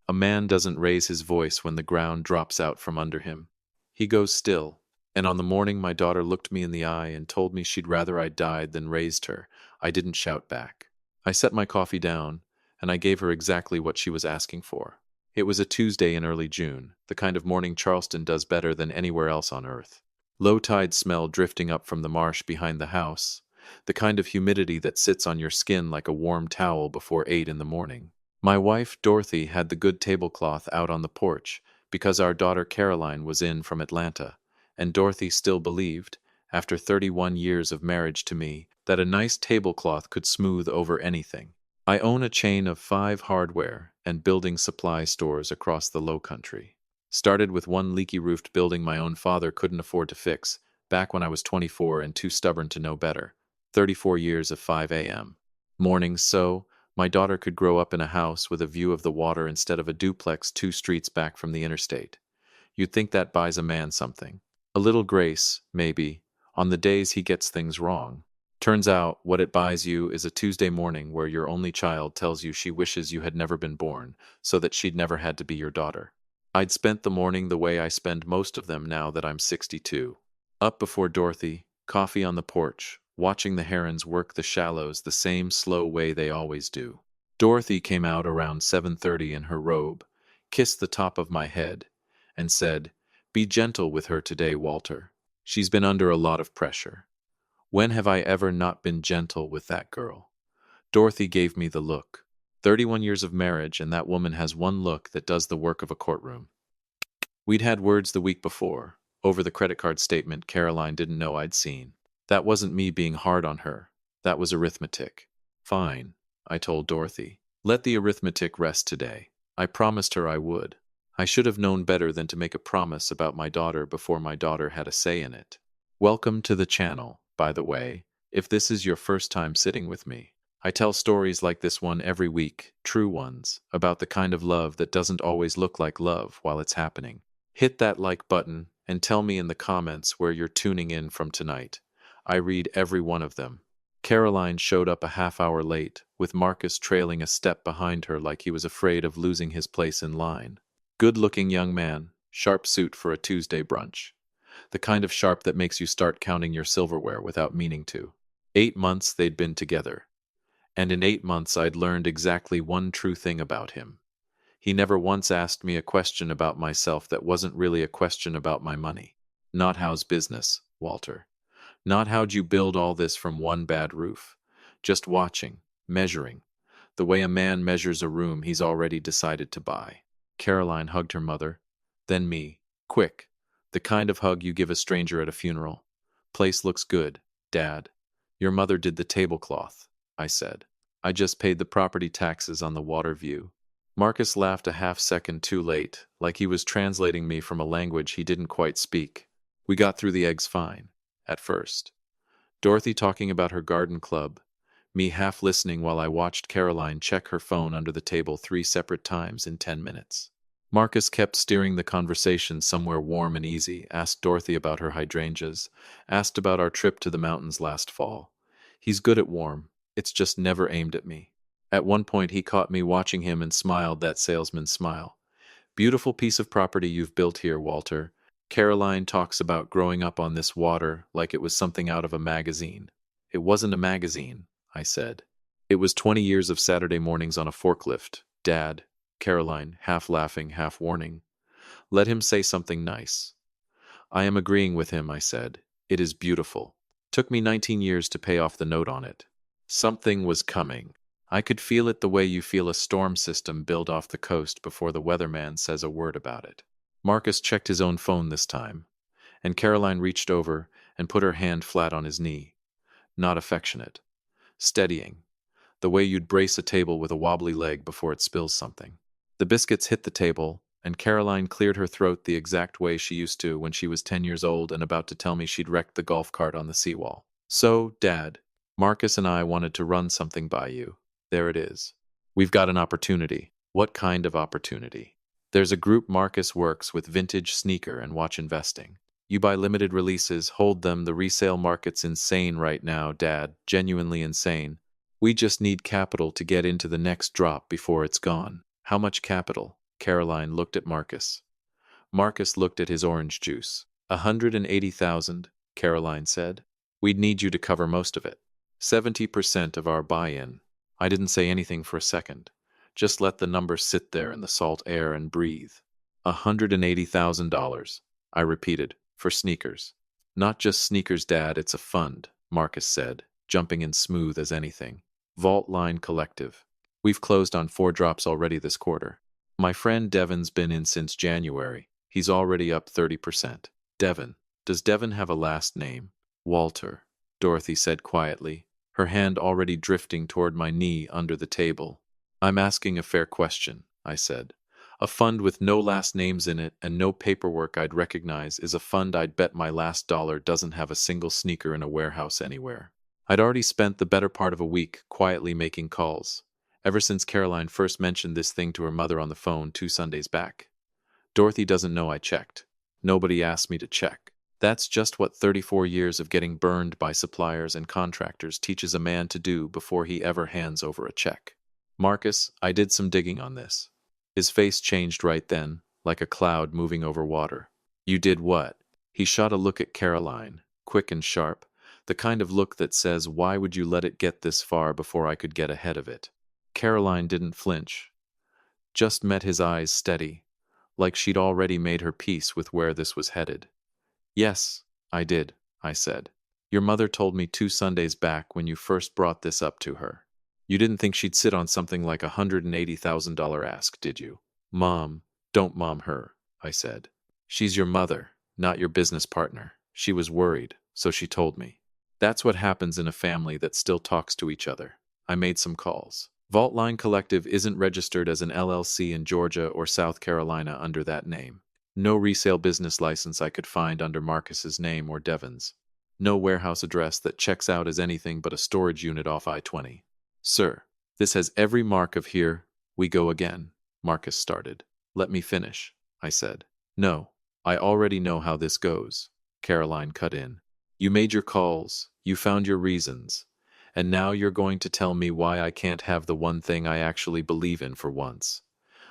A man doesn't raise his voice when the ground drops out from under him. He goes still. And on the morning my daughter looked me in the eye and told me she'd rather I died than raised her, I didn't shout back. I set my coffee down, and I gave her exactly what she was asking for. It was a Tuesday in early June, the kind of morning Charleston does better than anywhere else on earth. Low tide smell drifting up from the marsh behind the house, the kind of humidity that sits on your skin like a warm towel before 8 in the morning. My wife, Dorothy, had the good tablecloth out on the porch because our daughter Caroline was in from Atlanta, and Dorothy still believed, after 31 years of marriage to me, that a nice tablecloth could smooth over anything. I own a chain of 5 hardware and building supply stores across the Low Country. Started with one leaky-roofed building my own father couldn't afford to fix, back when I was 24 and too stubborn to know better. 34 years of 5 a.m. mornings so my daughter could grow up in a house with a view of the water instead of a duplex 2 streets back from the interstate. You'd think that buys a man something. A little grace, maybe, on the days he gets things wrong. Turns out, what it buys you is a Tuesday morning where your only child tells you she wishes you had never been born, so that she'd never had to be your daughter. I'd spent the morning the way I spend most of them now that I'm 62. Up before Dorothy, coffee on the porch, watching the herons work the shallows the same slow way they always do. Dorothy came out around 7:30 in her robe, kissed the top of my head, and said, "Be gentle with her today, Walter. She's been under a lot of pressure." When have I ever not been gentle with that girl? Dorothy gave me the look. 31 years of marriage, and that woman has one look that does the work of a courtroom. We'd had words the week before, over the credit card statement Caroline didn't know I'd seen. That wasn't me being hard on her. That was arithmetic. Fine, I told Dorothy. Let the arithmetic rest today. I promised her I would. I should have known better than to make a promise about my daughter before my daughter had a say in it. Welcome to the channel, by the way, if this is your first time sitting with me. I tell stories like this one every week, true ones, about the kind of love that doesn't always look like love while it's happening. Hit that like button and tell me in the comments where you're tuning in from tonight. I read every one of them. Caroline showed up a half hour late, with Marcus trailing a step behind her like he was afraid of losing his place in line. Good-looking young man, sharp suit for a Tuesday brunch. The kind of sharp that makes you start counting your silverware without meaning to. 8 months they'd been together. And in 8 months I'd learned exactly one true thing about him. He never once asked me a question about myself that wasn't really a question about my money. Not how's business, Walter. Not how'd you build all this from one bad roof. Just watching, measuring. The way a man measures a room he's already decided to buy. Caroline hugged her mother, then me, quick. The kind of hug you give a stranger at a funeral. Place looks good, Dad. Your mother did the tablecloth, I said. I just paid the property taxes on the water view. Marcus laughed a half-second too late, like he was translating me from a language he didn't quite speak. We got through the eggs fine, at first. Dorothy talking about her garden club, me half listening while I watched Caroline check her phone under the table 3 separate times in 10 minutes. Marcus kept steering the conversation somewhere warm and easy, asked Dorothy about her hydrangeas, asked about our trip to the mountains last fall. He's good at warm, it's just never aimed at me. At one point he caught me watching him and smiled that salesman's smile. Beautiful piece of property you've built here, Walter. Caroline talks about growing up on this water like it was something out of a magazine. It wasn't a magazine, I said. It was 20 years of Saturday mornings on a forklift, Dad. Caroline, half laughing, half warning. Let him say something nice. I am agreeing with him, I said. It is beautiful. Took me 19 years to pay off the note on it. Something was coming. I could feel it the way you feel a storm system build off the coast before the weatherman says a word about it. Marcus checked his own phone this time, and Caroline reached over and put her hand flat on his knee. Not affectionate. Steadying. The way you'd brace a table with a wobbly leg before it spills something. The biscuits hit the table, and Caroline cleared her throat the exact way she used to when she was 10 years old and about to tell me she'd wrecked the golf cart on the seawall. So, Dad, Marcus and I wanted to run something by you. There it is. We've got an opportunity. What kind of opportunity? There's a group Marcus works with vintage sneaker and watch investing. You buy limited releases, hold them, the resale market's insane right now, Dad, genuinely insane. We just need capital to get into the next drop before it's gone. How much capital? Caroline looked at Marcus. Marcus looked at his orange juice. 180,000, Caroline said. We'd need you to cover most of it. 70% of our buy-in. I didn't say anything for a second. Just let the number sit there in the salt air and breathe. $180,000, I repeated, for sneakers. Not just sneakers, Dad, it's a fund, Marcus said, jumping in smooth as anything. Vault Line Collective. We've closed on 4 drops already this quarter. My friend Devon's been in since January. He's already up 30%. Devon. Does Devon have a last name? Walter, Dorothy said quietly, her hand already drifting toward my knee under the table. I'm asking a fair question, I said. A fund with no last names in it and no paperwork I'd recognize is a fund I'd bet my last dollar doesn't have a single sneaker in a warehouse anywhere. I'd already spent the better part of a week quietly making calls, ever since Caroline first mentioned this thing to her mother on the phone 2 Sundays back. Dorothy doesn't know I checked. Nobody asked me to check. That's just what 34 years of getting burned by suppliers and contractors teaches a man to do before he ever hands over a check. Marcus, I did some digging on this. His face changed right then, like a cloud moving over water. You did what? He shot a look at Caroline, quick and sharp, the kind of look that says, why would you let it get this far before I could get ahead of it? Caroline didn't flinch, just met his eyes steady, like she'd already made her peace with where this was headed. Yes, I did, I said. Your mother told me 2 Sundays back when you first brought this up to her. You didn't think she'd sit on something like a $180,000 ask, did you? Mom, don't mom her, I said. She's your mother, not your business partner. She was worried, so she told me. That's what happens in a family that still talks to each other. I made some calls. Vault Line Collective isn't registered as an LLC in Georgia or South Carolina under that name. No resale business license I could find under Marcus's name or Devon's. No warehouse address that checks out as anything but a storage unit off I-20. Sir, this has every mark of here we go again, Marcus started. Let me finish, I said. No, I already know how this goes, Caroline cut in. You made your calls, you found your reasons, and now you're going to tell me why I can't have the one thing I actually believe in for once.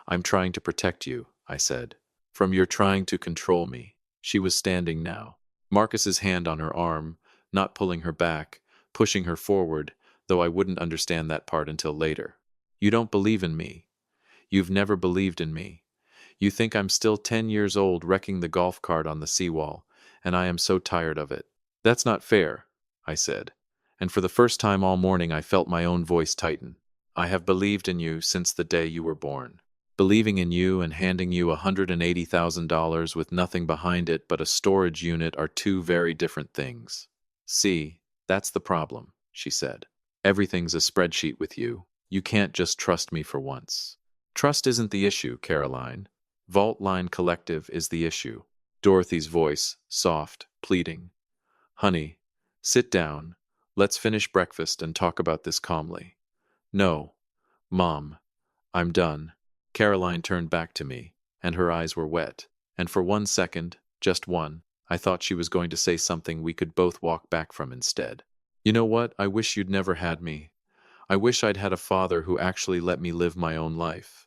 I'm trying to protect you, I said. From your trying to control me. She was standing now, Marcus's hand on her arm, not pulling her back, pushing her forward, though I wouldn't understand that part until later. You don't believe in me. You've never believed in me. You think I'm still 10 years old wrecking the golf cart on the seawall, and I am so tired of it. That's not fair, I said, and for the first time all morning I felt my own voice tighten. I have believed in you since the day you were born. Believing in you and handing you $180,000 with nothing behind it but a storage unit are 2 very different things. See, that's the problem, she said. Everything's a spreadsheet with you. You can't just trust me for once. Trust isn't the issue, Caroline. Vault Line Collective is the issue. Dorothy's voice, soft, pleading. Honey, sit down. Let's finish breakfast and talk about this calmly. No, Mom, I'm done. Caroline turned back to me, and her eyes were wet, and for 1 second, just one, I thought she was going to say something we could both walk back from instead. You know what? I wish you'd never had me. I wish I'd had a father who actually let me live my own life.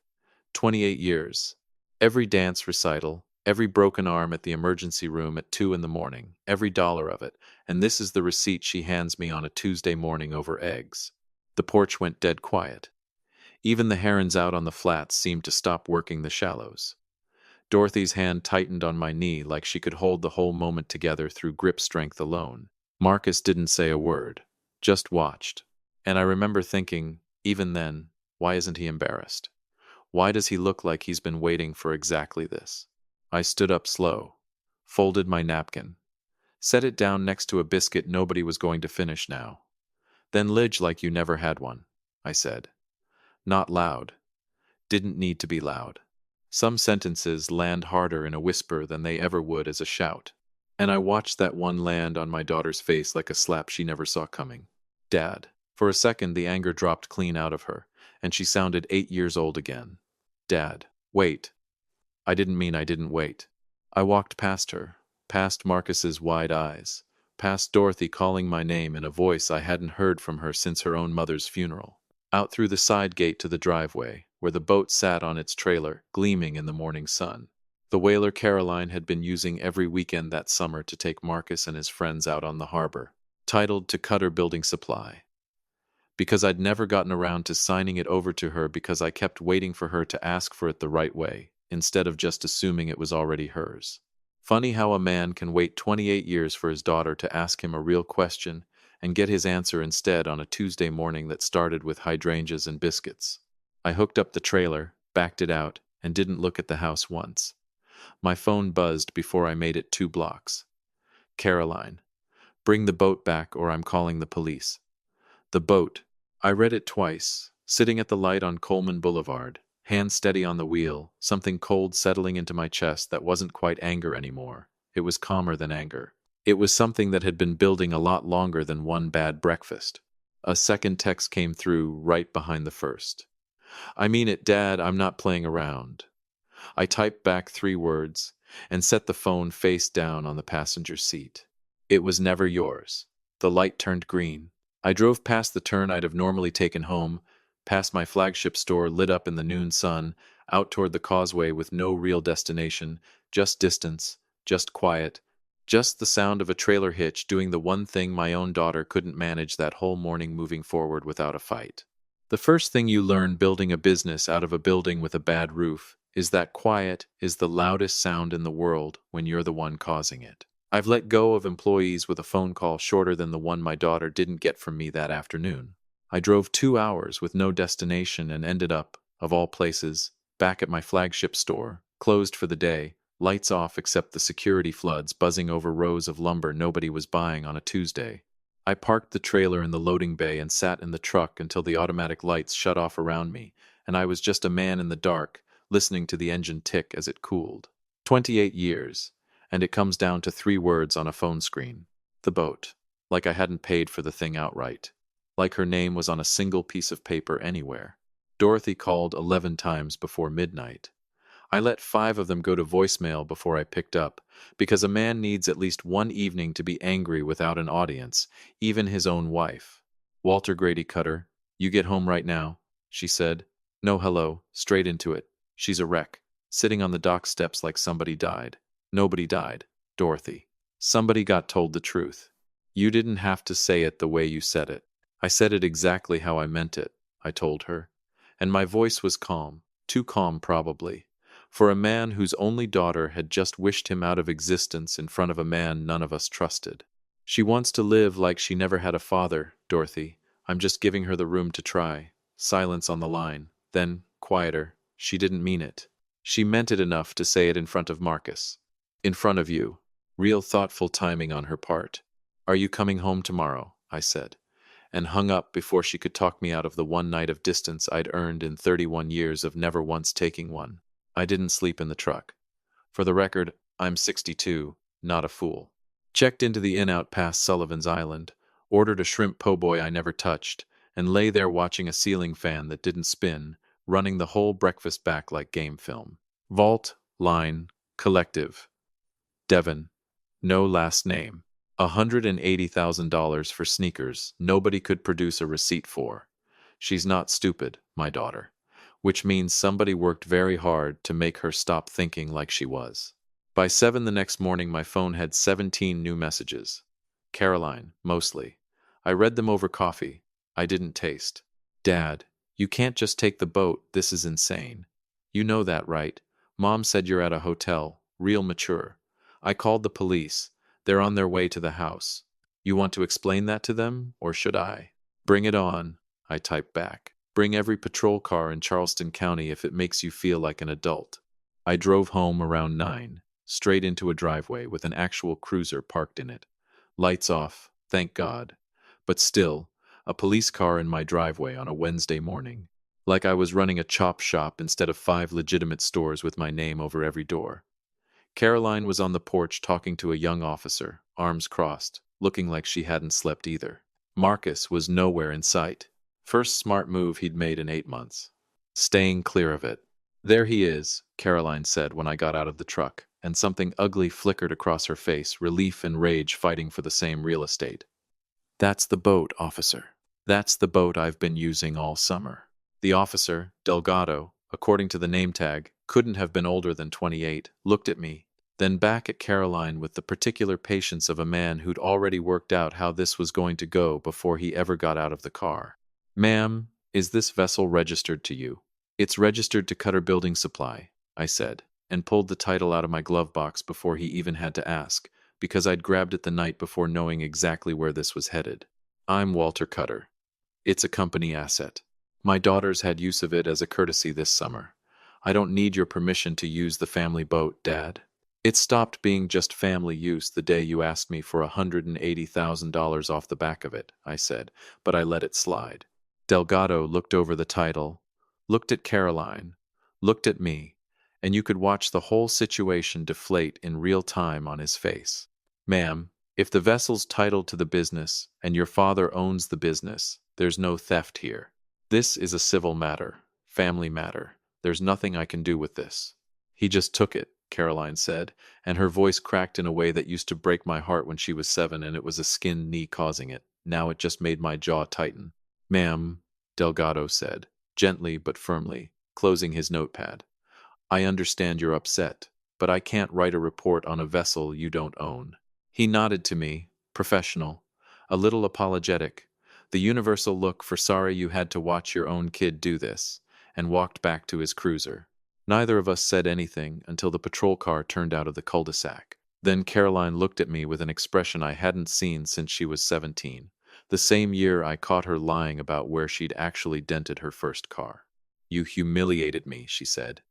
28 years. Every dance recital, every broken arm at the emergency room at 2 in the morning, every dollar of it, and this is the receipt she hands me on a Tuesday morning over eggs. The porch went dead quiet. Even the herons out on the flats seemed to stop working the shallows. Dorothy's hand tightened on my knee like she could hold the whole moment together through grip strength alone. Marcus didn't say a word, just watched. And I remember thinking, even then, why isn't he embarrassed? Why does he look like he's been waiting for exactly this? I stood up slow, folded my napkin, set it down next to a biscuit nobody was going to finish now. Then lidge like you never had one, I said. Not loud. Didn't need to be loud. Some sentences land harder in a whisper than they ever would as a shout. And I watched that one land on my daughter's face like a slap she never saw coming. Dad. For a second the anger dropped clean out of her, and she sounded 8 years old again. Dad. Wait. I didn't mean I didn't wait. I walked past her, past Marcus's wide eyes, past Dorothy calling my name in a voice I hadn't heard from her since her own mother's funeral, out through the side gate to the driveway, where the boat sat on its trailer, gleaming in the morning sun. The whaler Caroline had been using every weekend that summer to take Marcus and his friends out on the harbor, titled to Cutter Building Supply. Because I'd never gotten around to signing it over to her because I kept waiting for her to ask for it the right way, instead of just assuming it was already hers. Funny how a man can wait 28 years for his daughter to ask him a real question and get his answer instead on a Tuesday morning that started with hydrangeas and biscuits. I hooked up the trailer, backed it out, and didn't look at the house once. My phone buzzed before I made it 2 blocks. Caroline, bring the boat back or I'm calling the police. The boat. I read it twice, sitting at the light on Coleman Boulevard, hand steady on the wheel, something cold settling into my chest that wasn't quite anger anymore. It was calmer than anger. It was something that had been building a lot longer than one bad breakfast. A second text came through right behind the first. I mean it, Dad, I'm not playing around. I typed back 3 words and set the phone face down on the passenger seat. It was never yours. The light turned green. I drove past the turn I'd have normally taken home, past my flagship store lit up in the noon sun, out toward the causeway with no real destination, just distance, just quiet, just the sound of a trailer hitch doing the one thing my own daughter couldn't manage that whole morning, moving forward without a fight. The first thing you learn building a business out of a building with a bad roof is that quiet is the loudest sound in the world when you're the one causing it. I've let go of employees with a phone call shorter than the one my daughter didn't get from me that afternoon. I drove 2 hours with no destination and ended up, of all places, back at my flagship store, closed for the day, lights off except the security floods buzzing over rows of lumber nobody was buying on a Tuesday. I parked the trailer in the loading bay and sat in the truck until the automatic lights shut off around me, and I was just a man in the dark, listening to the engine tick as it cooled. 28 years. And it comes down to 3 words on a phone screen. The boat. Like I hadn't paid for the thing outright. Like her name was on a single piece of paper anywhere. Dorothy called 11 times before midnight. I let 5 of them go to voicemail before I picked up, because a man needs at least one evening to be angry without an audience, even his own wife. Walter Grady Cutter, you get home right now, she said. No hello, straight into it. She's a wreck, sitting on the dock steps like somebody died. Nobody died, Dorothy. Somebody got told the truth. You didn't have to say it the way you said it. I said it exactly how I meant it, I told her. And my voice was calm, too calm probably, for a man whose only daughter had just wished him out of existence in front of a man none of us trusted. She wants to live like she never had a father, Dorothy. I'm just giving her the room to try. Silence on the line. Then, quieter, she didn't mean it. She meant it enough to say it in front of Marcus. In front of you. Real thoughtful timing on her part. Are you coming home tomorrow? I said, and hung up before she could talk me out of the one night of distance I'd earned in 31 years of never once taking one. I didn't sleep in the truck. For the record, I'm 62, not a fool. Checked into the inn out past Sullivan's Island, ordered a shrimp po' boy I never touched, and lay there watching a ceiling fan that didn't spin, running the whole breakfast back like game film. Vault, line, collective. Devon. No last name. $180,000 for sneakers nobody could produce a receipt for. She's not stupid, my daughter. Which means somebody worked very hard to make her stop thinking like she was. By 7 the next morning my phone had 17 new messages. Caroline, mostly. I read them over coffee. I didn't taste. Dad, you can't just take the boat, this is insane. You know that, right? Mom said you're at a hotel, real mature. I called the police. They're on their way to the house. You want to explain that to them, or should I? Bring it on, I typed back. Bring every patrol car in Charleston County if it makes you feel like an adult. I drove home around 9, straight into a driveway with an actual cruiser parked in it. Lights off, thank God. But still, a police car in my driveway on a Wednesday morning. Like I was running a chop shop instead of 5 legitimate stores with my name over every door. Caroline was on the porch talking to a young officer, arms crossed, looking like she hadn't slept either. Marcus was nowhere in sight. First smart move he'd made in 8 months. Staying clear of it. There he is, Caroline said when I got out of the truck, and something ugly flickered across her face, relief and rage fighting for the same real estate. That's the boat, officer. That's the boat I've been using all summer. The officer, Delgado, according to the name tag, couldn't have been older than 28, looked at me, then back at Caroline with the particular patience of a man who'd already worked out how this was going to go before he ever got out of the car. "Ma'am, is this vessel registered to you?" "It's registered to Cutter Building Supply," I said, and pulled the title out of my glove box before he even had to ask, because I'd grabbed it the night before knowing exactly where this was headed. "I'm Walter Cutter. It's a company asset. My daughters had use of it as a courtesy this summer. I don't need your permission to use the family boat, Dad." "It stopped being just family use the day you asked me for $180,000 off the back of it," I said, but I let it slide. Delgado looked over the title, looked at Caroline, looked at me, and you could watch the whole situation deflate in real time on his face. "Ma'am, if the vessel's titled to the business and your father owns the business, there's no theft here. This is a civil matter, family matter. There's nothing I can do with this." "He just took it," Caroline said, and her voice cracked in a way that used to break my heart when she was 7 and it was a skinned knee causing it. Now it just made my jaw tighten. "Ma'am," Delgado said, gently but firmly, closing his notepad, "I understand you're upset, but I can't write a report on a vessel you don't own." He nodded to me, professional, a little apologetic, the universal look for sorry you had to watch your own kid do this, and walked back to his cruiser. Neither of us said anything until the patrol car turned out of the cul-de-sac. Then Caroline looked at me with an expression I hadn't seen since she was 17, the same year I caught her lying about where she'd actually dented her first car. "You humiliated me," she said.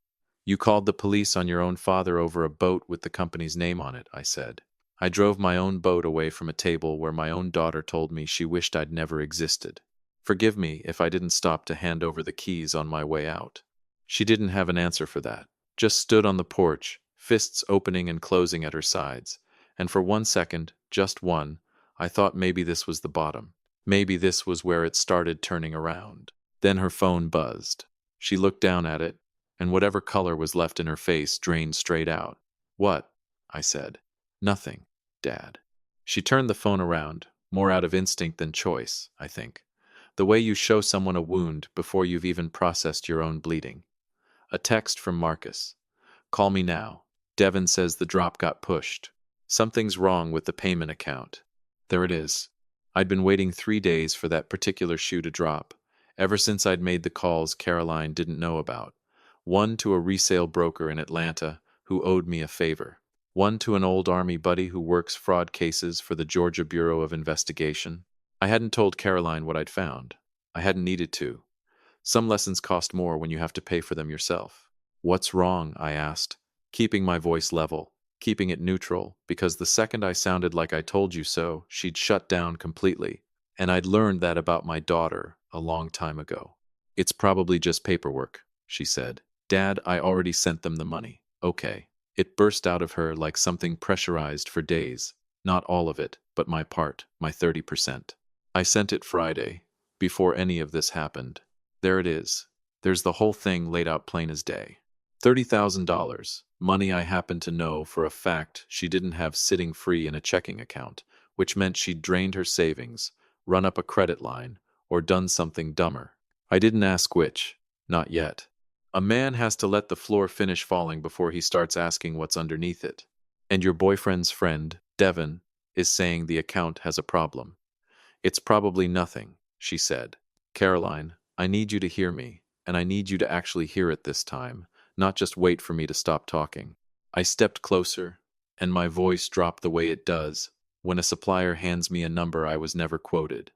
"You called the police on your own father over a boat with the company's name on it," I said. "I drove my own boat away from a table where my own daughter told me she wished I'd never existed. Forgive me if I didn't stop to hand over the keys on my way out." She didn't have an answer for that, just stood on the porch, fists opening and closing at her sides, and for 1 second, just one, I thought maybe this was the bottom. Maybe this was where it started turning around. Then her phone buzzed. She looked down at it, and whatever color was left in her face drained straight out. "What?" I said. "Nothing, Dad." She turned the phone around, more out of instinct than choice, I think. The way you show someone a wound before you've even processed your own bleeding. A text from Marcus. "Call me now. Devin says the drop got pushed. Something's wrong with the payment account." There it is. I'd been waiting 3 days for that particular shoe to drop, ever since I'd made the calls Caroline didn't know about. One to a resale broker in Atlanta who owed me a favor. One to an old Army buddy who works fraud cases for the Georgia Bureau of Investigation. I hadn't told Caroline what I'd found. I hadn't needed to. Some lessons cost more when you have to pay for them yourself. "What's wrong?" I asked, keeping my voice level, keeping it neutral, because the second I sounded like I told you so, she'd shut down completely, and I'd learned that about my daughter a long time ago. "It's probably just paperwork," she said. "Dad, I already sent them the money." "Okay." It burst out of her like something pressurized for days. Not all of it, but my part, my 30%. "I sent it Friday, before any of this happened. There it is. There's the whole thing laid out plain as day. $30,000, money I happen to know for a fact she didn't have sitting free in a checking account, which meant she'd drained her savings, run up a credit line, or done something dumber. I didn't ask which. Not yet. A man has to let the floor finish falling before he starts asking what's underneath it. And your boyfriend's friend, Devin, is saying the account has a problem. "It's probably nothing," she said. "Caroline, I need you to hear me, and I need you to actually hear it this time, not just wait for me to stop talking." I stepped closer, and my voice dropped the way it does when a supplier hands me a number I was never quoted.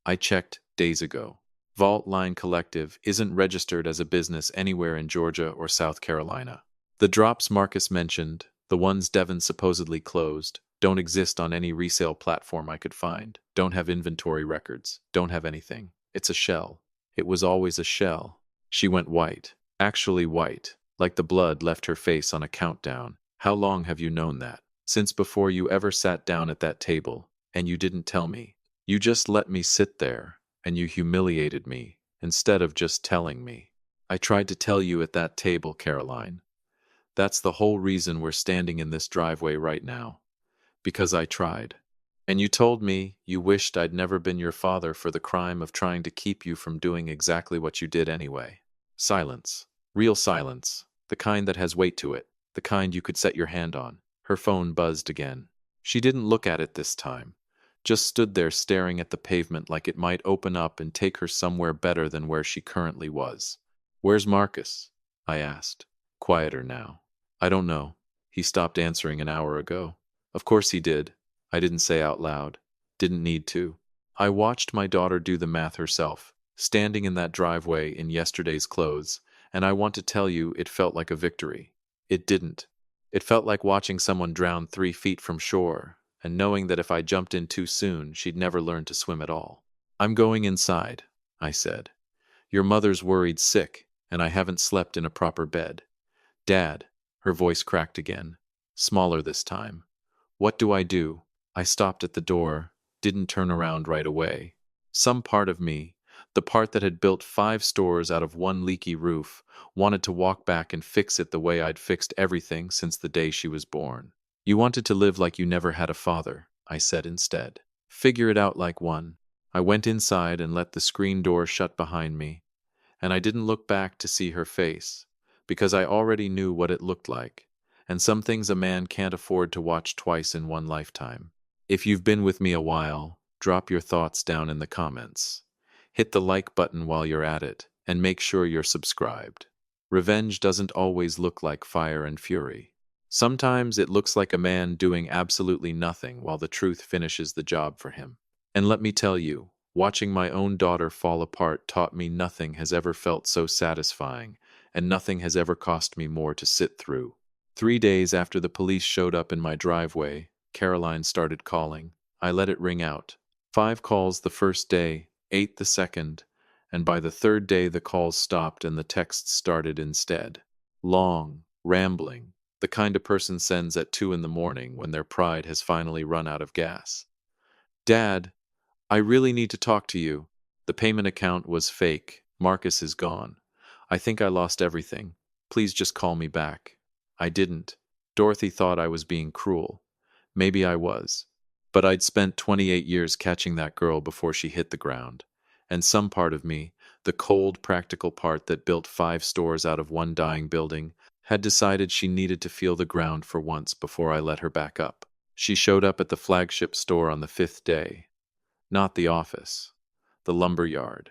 I checked days ago. Vault Line Collective isn't registered as a business anywhere in Georgia or South Carolina. The drops Marcus mentioned, the ones Devin supposedly closed, don't exist on any resale platform I could find, don't have inventory records, don't have anything. It's a shell. It was always a shell. She went white. Actually white, like the blood left her face on a countdown. "How long have you known that?" "Since before you ever sat down at that table, and you didn't tell me. You just let me sit there, and you humiliated me, instead of just telling me." "I tried to tell you at that table, Caroline. That's the whole reason we're standing in this driveway right now. Because I tried." And you told me you wished I'd never been your father for the crime of trying to keep you from doing exactly what you did anyway. Silence. Real silence. The kind that has weight to it. The kind you could set your hand on. Her phone buzzed again. She didn't look at it this time. Just stood there staring at the pavement like it might open up and take her somewhere better than where she currently was. Where's Marcus? I asked. Quieter now. I don't know. He stopped answering an hour ago. Of course he did. I didn't say out loud. Didn't need to. I watched my daughter do the math herself, standing in that driveway in yesterday's clothes, and I want to tell you it felt like a victory. It didn't. It felt like watching someone drown 3 feet from shore, and knowing that if I jumped in too soon, she'd never learn to swim at all. I'm going inside, I said. Your mother's worried sick, and I haven't slept in a proper bed. Dad, her voice cracked again, smaller this time. What do I do? I stopped at the door, didn't turn around right away. Some part of me, the part that had built 5 stores out of one leaky roof, wanted to walk back and fix it the way I'd fixed everything since the day she was born. You wanted to live like you never had a father, I said instead. Figure it out like one. I went inside and let the screen door shut behind me, and I didn't look back to see her face, because I already knew what it looked like, and some things a man can't afford to watch twice in one lifetime. If you've been with me a while, drop your thoughts down in the comments. Hit the like button while you're at it, and make sure you're subscribed. Revenge doesn't always look like fire and fury. Sometimes it looks like a man doing absolutely nothing while the truth finishes the job for him. And let me tell you, watching my own daughter fall apart taught me nothing has ever felt so satisfying, and nothing has ever cost me more to sit through. 3 days after the police showed up in my driveway, Caroline started calling. I let it ring out. 5 calls the first day, 8 the second, and by the third day the calls stopped and the texts started instead. Long, rambling, the kind a person sends at 2 in the morning when their pride has finally run out of gas. Dad, I really need to talk to you. The payment account was fake. Marcus is gone. I think I lost everything. Please just call me back. I didn't. Dorothy thought I was being cruel. Maybe I was. But I'd spent 28 years catching that girl before she hit the ground. And some part of me, the cold, practical part that built 5 stores out of one dying building, had decided she needed to feel the ground for once before I let her back up. She showed up at the flagship store on the 5th day. Not the office. The lumber yard.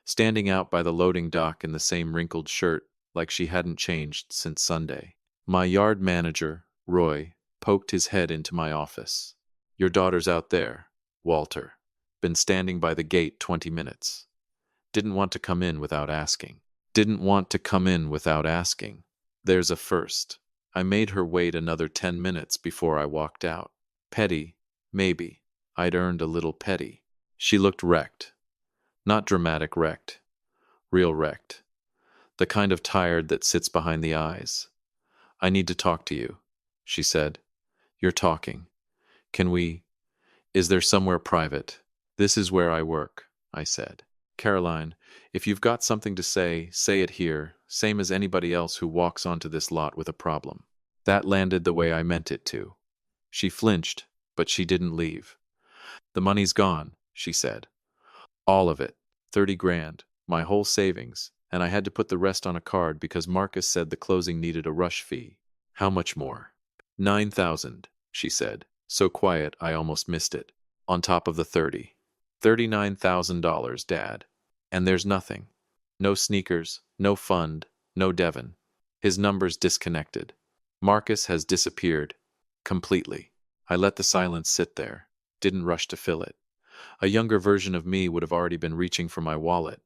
Standing out by the loading dock in the same wrinkled shirt, like she hadn't changed since Sunday. My yard manager, Roy, poked his head into my office. Your daughter's out there, Walter. Been standing by the gate 20 minutes. Didn't want to come in without asking. Didn't want to come in without asking. There's a first. I made her wait another 10 minutes before I walked out. Petty, maybe. I'd earned a little petty. She looked wrecked. Not dramatic wrecked. Real wrecked. The kind of tired that sits behind the eyes. I need to talk to you, she said. You're talking. Can we? Is there somewhere private? This is where I work, I said. Caroline, if you've got something to say it here, same as anybody else who walks onto this lot with a problem. That landed the way I meant it to. She flinched, but she didn't leave. The money's gone, she said. All of it. 30 grand. My whole savings. And I had to put the rest on a card because Marcus said the closing needed a rush fee. How much more? 9,000, she said. So quiet I almost missed it. On top of the 30. $39,000, Dad. And there's nothing. No sneakers, no fund, no Devon. His number's disconnected. Marcus has disappeared. Completely. I let the silence sit there. Didn't rush to fill it. A younger version of me would have already been reaching for my wallet.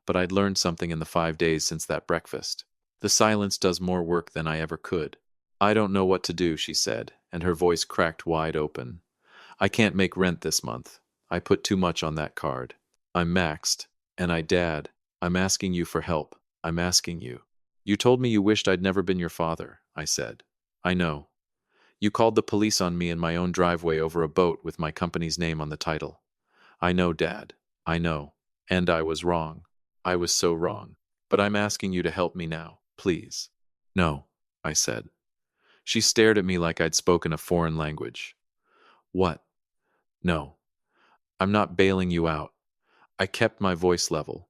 But I'd learned something in the 5 days since that breakfast. The silence does more work than I ever could. I don't know what to do, she said, and her voice cracked wide open. I can't make rent this month. I put too much on that card. I'm maxed. And Dad, I'm asking you for help. I'm asking you. You told me you wished I'd never been your father, I said. I know. You called the police on me in my own driveway over a boat with my company's name on the title. I know, Dad. I know. And I was wrong. I was so wrong. But I'm asking you to help me now, please. No, I said. She stared at me like I'd spoken a foreign language. What? No, I'm not bailing you out. I kept my voice level.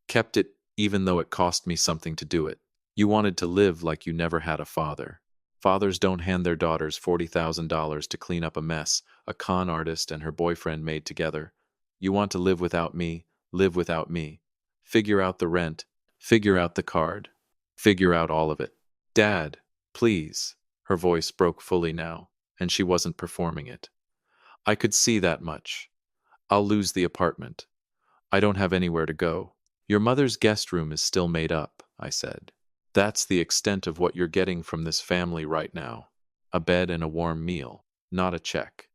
Kept it even though it cost me something to do it. You wanted to live like you never had a father. Fathers don't hand their daughters $40,000 to clean up a mess a con artist and her boyfriend made together. You want to live without me, live without me. Figure out the rent, figure out the card, figure out all of it. Dad, please. Her voice broke fully now, and she wasn't performing it. I could see that much. I'll lose the apartment. I don't have anywhere to go. Your mother's guest room is still made up, I said. That's the extent of what you're getting from this family right now. A bed and a warm meal, not a check.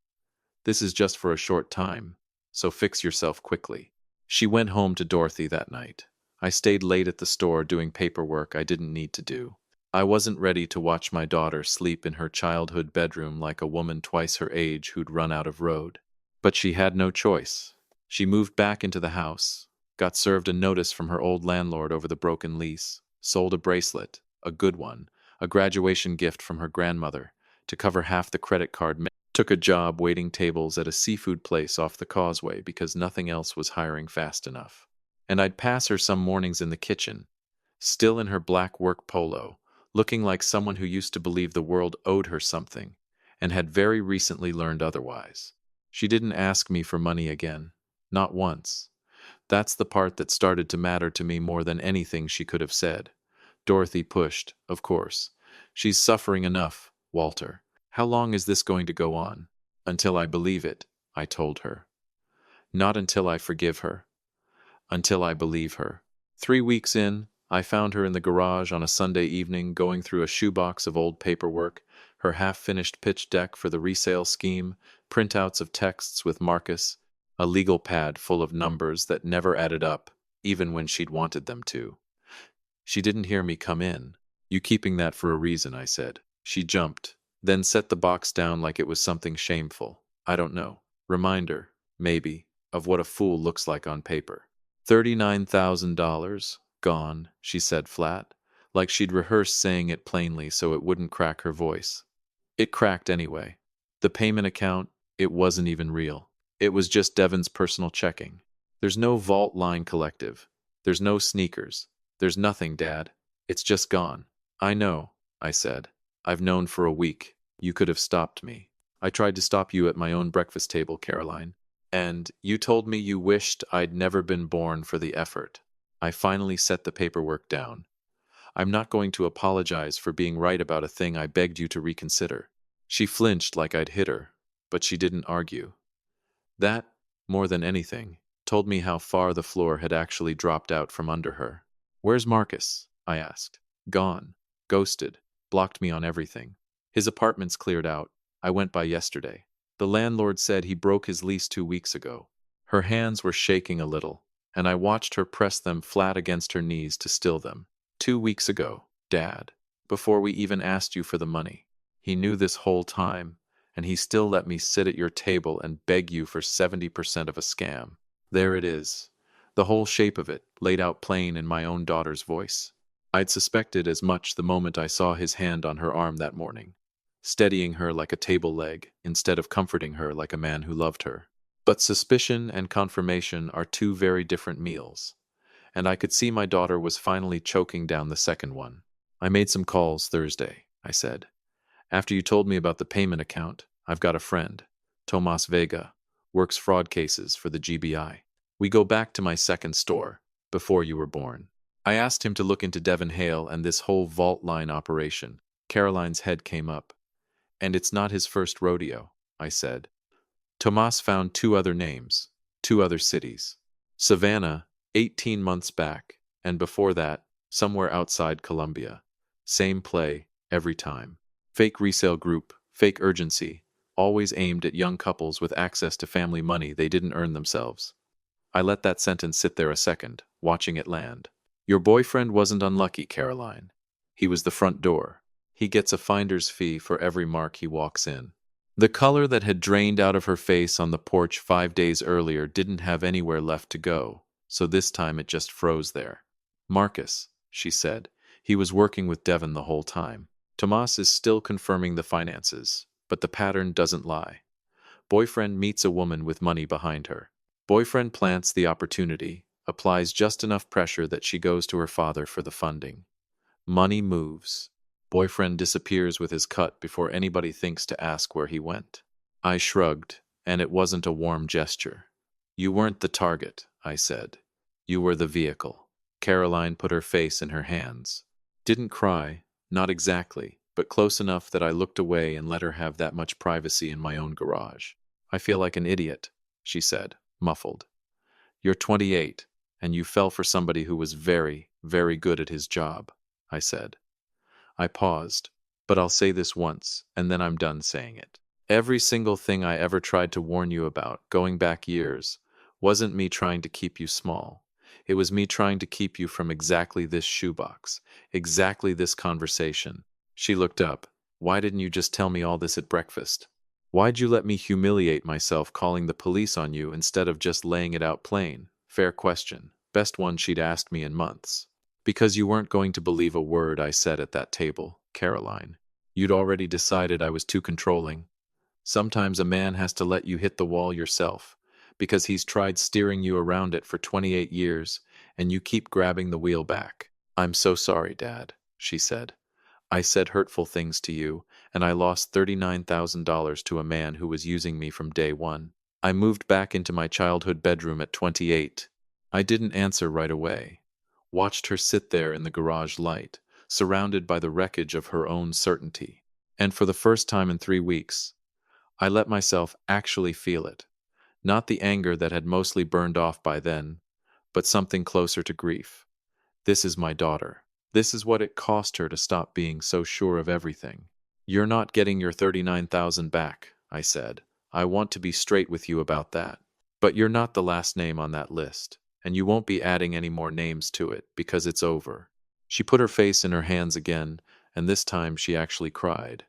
This is just for a short time, so fix yourself quickly. She went home to Dorothy that night. I stayed late at the store doing paperwork I didn't need to do. I wasn't ready to watch my daughter sleep in her childhood bedroom like a woman twice her age who'd run out of road. But she had no choice. She moved back into the house, got served a notice from her old landlord over the broken lease, sold a bracelet, a good one, a graduation gift from her grandmother, to cover half the credit card, took a job waiting tables at a seafood place off the causeway because nothing else was hiring fast enough. And I'd pass her some mornings in the kitchen, still in her black work polo, looking like someone who used to believe the world owed her something, and had very recently learned otherwise. She didn't ask me for money again. Not once. That's the part that started to matter to me more than anything she could have said. Dorothy pushed, of course. She's suffering enough, Walter. How long is this going to go on? Until I believe it, I told her. Not until I forgive her. Until I believe her. 3 weeks in, I found her in the garage on a Sunday evening going through a shoebox of old paperwork, her half-finished pitch deck for the resale scheme, printouts of texts with Marcus, a legal pad full of numbers that never added up, even when she'd wanted them to. She didn't hear me come in. You keeping that for a reason, I said. She jumped, then set the box down like it was something shameful. I don't know. Reminder, maybe, of what a fool looks like on paper. $39,000 gone, she said flat, like she'd rehearsed saying it plainly so it wouldn't crack her voice. It cracked anyway. The payment account, it wasn't even real. It was just Devon's personal checking. There's no vault line collective. There's no sneakers. There's nothing, Dad. It's just gone. I know, I said. I've known for a week. You could have stopped me. I tried to stop you at my own breakfast table, Caroline. And you told me you wished I'd never been born for the effort. I finally set the paperwork down. I'm not going to apologize for being right about a thing I begged you to reconsider. She flinched like I'd hit her, but she didn't argue. That, more than anything, told me how far the floor had actually dropped out from under her. Where's Marcus? I asked. Gone. Ghosted. Blocked me on everything. His apartment's cleared out. I went by yesterday. The landlord said he broke his lease 2 weeks ago. Her hands were shaking a little, and I watched her press them flat against her knees to still them. 2 weeks ago, Dad, before we even asked you for the money. He knew this whole time, and he still let me sit at your table and beg you for 70% of a scam. There it is. The whole shape of it, laid out plain in my own daughter's voice. I'd suspected as much the moment I saw his hand on her arm that morning, steadying her like a table leg instead of comforting her like a man who loved her. But suspicion and confirmation are two very different meals, and I could see my daughter was finally choking down the second one. I made some calls Thursday, I said. After you told me about the payment account, I've got a friend, Tomas Vega, works fraud cases for the GBI. We go back to my second store, before you were born. I asked him to look into Devon Hale and this whole vault line operation. Caroline's head came up. And it's not his first rodeo, I said. Tomas found 2 other names, 2 other cities. Savannah, 18 months back, and before that, somewhere outside Colombia. Same play, every time. Fake resale group, fake urgency, always aimed at young couples with access to family money they didn't earn themselves. I let that sentence sit there a second, watching it land. Your boyfriend wasn't unlucky, Caroline. He was the front door. He gets a finder's fee for every mark he walks in. The color that had drained out of her face on the porch 5 days earlier didn't have anywhere left to go, so this time it just froze there. Marcus, she said. He was working with Devon the whole time. Tomas is still confirming the finances, but the pattern doesn't lie. Boyfriend meets a woman with money behind her. Boyfriend plants the opportunity, applies just enough pressure that she goes to her father for the funding. Money moves. Boyfriend disappears with his cut before anybody thinks to ask where he went. I shrugged, and it wasn't a warm gesture. You weren't the target, I said. You were the vehicle. Caroline put her face in her hands. Didn't cry, not exactly, but close enough that I looked away and let her have that much privacy in my own garage. I feel like an idiot, she said, muffled. You're 28, and you fell for somebody who was very, very good at his job, I said. I paused, but I'll say this once, and then I'm done saying it. Every single thing I ever tried to warn you about, going back years, wasn't me trying to keep you small. It was me trying to keep you from exactly this shoebox, exactly this conversation. She looked up. Why didn't you just tell me all this at breakfast? Why'd you let me humiliate myself calling the police on you instead of just laying it out plain? Fair question. Best one she'd asked me in months. Because you weren't going to believe a word I said at that table, Caroline. You'd already decided I was too controlling. Sometimes a man has to let you hit the wall yourself, because he's tried steering you around it for 28 years, and you keep grabbing the wheel back. I'm so sorry, Dad, she said. I said hurtful things to you, and I lost $39,000 to a man who was using me from day one. I moved back into my childhood bedroom at 28. I didn't answer right away. Watched her sit there in the garage light, surrounded by the wreckage of her own certainty. And for the first time in 3 weeks, I let myself actually feel it. Not the anger that had mostly burned off by then, but something closer to grief. This is my daughter. This is what it cost her to stop being so sure of everything. You're not getting your 39,000 back, I said. I want to be straight with you about that. But you're not the last name on that list, and you won't be adding any more names to it because it's over. She put her face in her hands again, and this time she actually cried.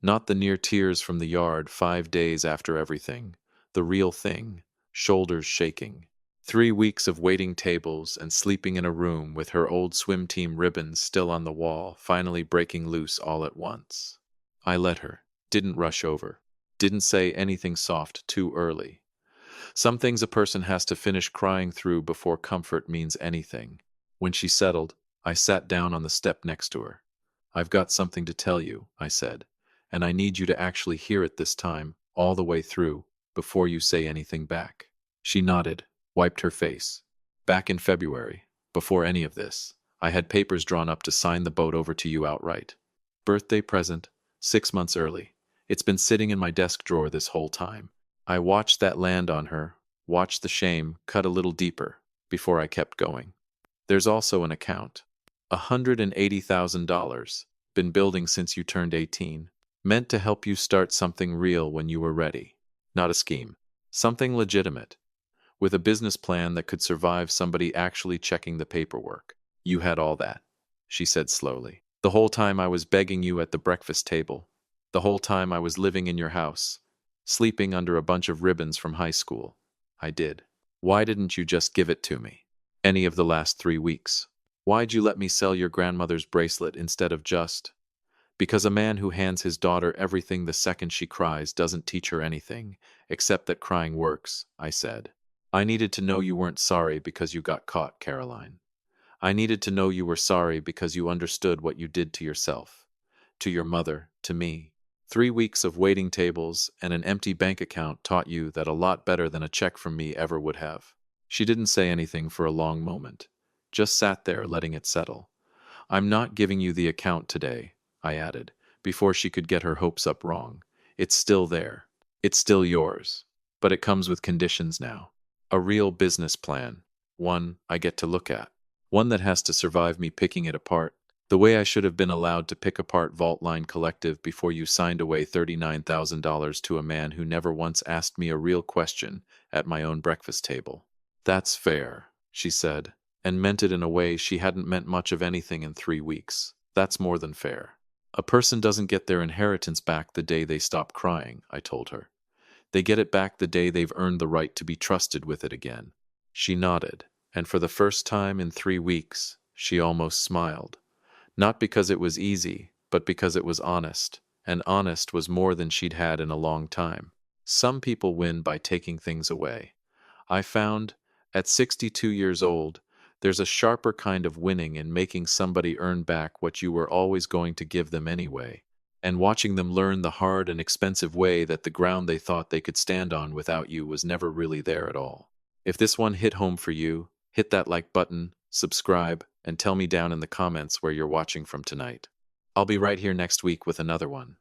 Not the near tears from the yard 5 days after everything. The real thing, shoulders shaking. 3 weeks of waiting tables and sleeping in a room with her old swim team ribbons still on the wall, finally breaking loose all at once. I let her, didn't rush over, didn't say anything soft too early. Some things a person has to finish crying through before comfort means anything. When she settled, I sat down on the step next to her. I've got something to tell you, I said, and I need you to actually hear it this time, all the way through, before you say anything back. She nodded, wiped her face. Back in February, before any of this, I had papers drawn up to sign the boat over to you outright. Birthday present, 6 months early. It's been sitting in my desk drawer this whole time. I watched that land on her, watched the shame cut a little deeper, before I kept going. There's also an account. $180,000, been building since you turned 18, meant to help you start something real when you were ready. Not a scheme. Something legitimate. With a business plan that could survive somebody actually checking the paperwork. You had all that, she said slowly. The whole time I was begging you at the breakfast table. The whole time I was living in your house. Sleeping under a bunch of ribbons from high school. I did. Why didn't you just give it to me? Any of the last 3 weeks? Why'd you let me sell your grandmother's bracelet instead of just? Because a man who hands his daughter everything the second she cries doesn't teach her anything, except that crying works, I said. I needed to know you weren't sorry because you got caught, Caroline. I needed to know you were sorry because you understood what you did to yourself, to your mother, to me. 3 weeks of waiting tables and an empty bank account taught you that a lot better than a check from me ever would have. She didn't say anything for a long moment, just sat there letting it settle. I'm not giving you the account today, I added, before she could get her hopes up wrong. It's still there. It's still yours. But it comes with conditions now. A real business plan. One I get to look at. One that has to survive me picking it apart. The way I should have been allowed to pick apart Vault Line Collective before you signed away $39,000 to a man who never once asked me a real question at my own breakfast table. That's fair, she said, and meant it in a way she hadn't meant much of anything in 3 weeks. That's more than fair. A person doesn't get their inheritance back the day they stop crying, I told her. They get it back the day they've earned the right to be trusted with it again. She nodded, and for the first time in 3 weeks, she almost smiled. Not because it was easy, but because it was honest, and honest was more than she'd had in a long time. Some people win by taking things away. I found, at 62 years old, there's a sharper kind of winning in making somebody earn back what you were always going to give them anyway, and watching them learn the hard and expensive way that the ground they thought they could stand on without you was never really there at all. If this one hit home for you, hit that like button, subscribe, and tell me down in the comments where you're watching from tonight. I'll be right here next week with another one.